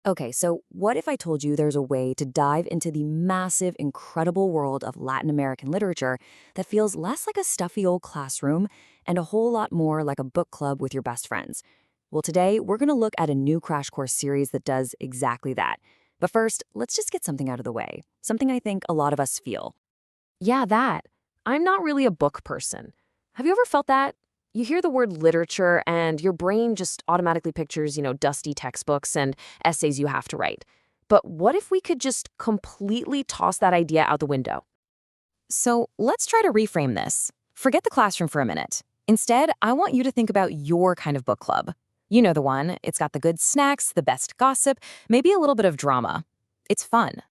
Okay, so what if I told you there's a way to dive into the massive, incredible world of Latin American literature that feels less like a stuffy old classroom and a whole lot more like a book club with your best friends? Well, today we're going to look at a new crash course series that does exactly that. But first, let's just get something out of the way, something I think a lot of us feel. Yeah, that. I'm not really a book person. Have you ever felt that? You hear the word literature and your brain just automatically pictures, dusty textbooks and essays you have to write. But what if we could just completely toss that idea out the window? So let's try to reframe this. Forget the classroom for a minute. Instead, I want you to think about your kind of book club. You know the one. It's got the good snacks, the best gossip, maybe a little bit of drama. It's fun.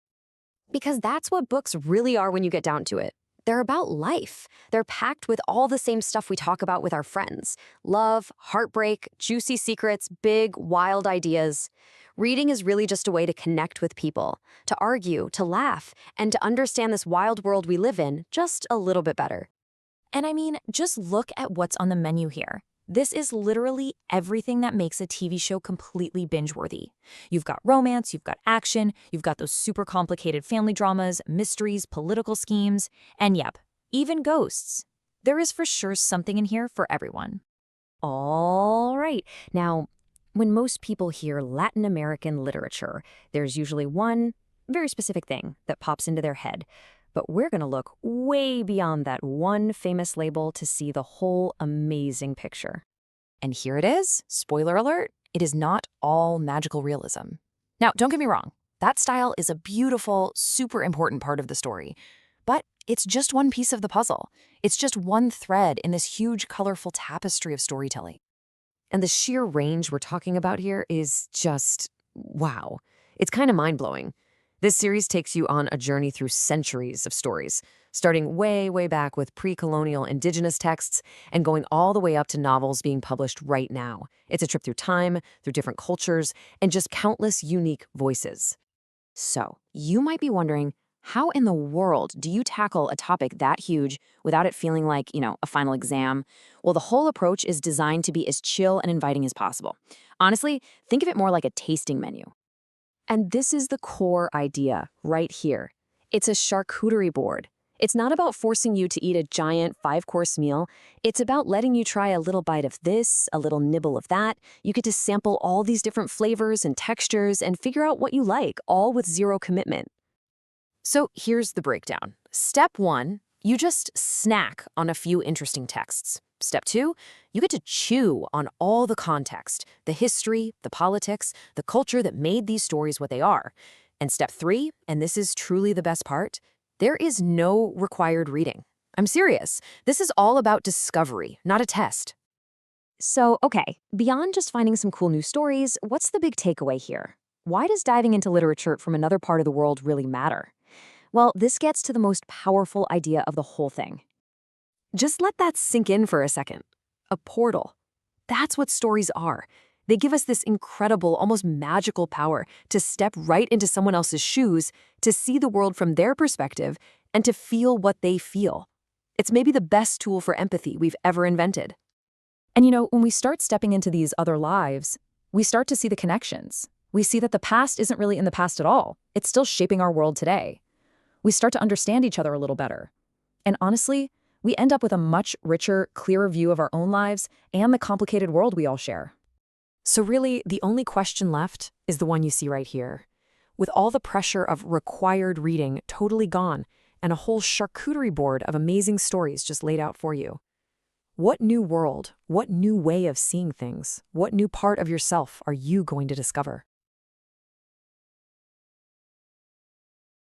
Because that's what books really are when you get down to it. They're about life. They're packed with all the same stuff we talk about with our friends: love, heartbreak, juicy secrets, big, wild ideas. Reading is really just a way to connect with people, to argue, to laugh, and to understand this wild world we live in just a little bit better. And I mean, just look at what's on the menu here. This is literally everything that makes a TV show completely binge-worthy. You've got romance, you've got action, you've got those super complicated family dramas, mysteries, political schemes, and yep, even ghosts. There is for sure something in here for everyone. All right. Now, when most people hear Latin American literature, there's usually one very specific thing that pops into their head. But we're going to look way beyond that one famous label to see the whole amazing picture. And here it is. Spoiler alert, it is not all magical realism. Now, don't get me wrong. That style is a beautiful, super important part of the story. But it's just one piece of the puzzle. It's just one thread in this huge, colorful tapestry of storytelling. And the sheer range we're talking about here is just wow. It's kind of mind-blowing. This series takes you on a journey through centuries of stories, starting way, way back with pre-colonial indigenous texts and going all the way up to novels being published right now. It's a trip through time, through different cultures, and just countless unique voices. So, you might be wondering, how in the world do you tackle a topic that huge without it feeling like, a final exam? Well, the whole approach is designed to be as chill and inviting as possible. Honestly, think of it more like a tasting menu. And this is the core idea right here. It's a charcuterie board. It's not about forcing you to eat a giant 5-course meal. It's about letting you try a little bite of this, a little nibble of that. You get to sample all these different flavors and textures and figure out what you like, all with zero commitment. So here's the breakdown. Step 1, you just snack on a few interesting texts. Step 2, you get to chew on all the context, the history, the politics, the culture that made these stories what they are. And step 3, and this is truly the best part, there is no required reading. I'm serious. This is all about discovery, not a test. So, okay, beyond just finding some cool new stories, what's the big takeaway here? Why does diving into literature from another part of the world really matter? Well, this gets to the most powerful idea of the whole thing. Just let that sink in for a second. A portal. That's what stories are. They give us this incredible, almost magical power to step right into someone else's shoes, to see the world from their perspective, and to feel what they feel. It's maybe the best tool for empathy we've ever invented. And when we start stepping into these other lives, we start to see the connections. We see that the past isn't really in the past at all. It's still shaping our world today. We start to understand each other a little better. And honestly, we end up with a much richer, clearer view of our own lives and the complicated world we all share. So really, the only question left is the one you see right here. With all the pressure of required reading totally gone and a whole charcuterie board of amazing stories just laid out for you. What new world, what new way of seeing things, what new part of yourself are you going to discover?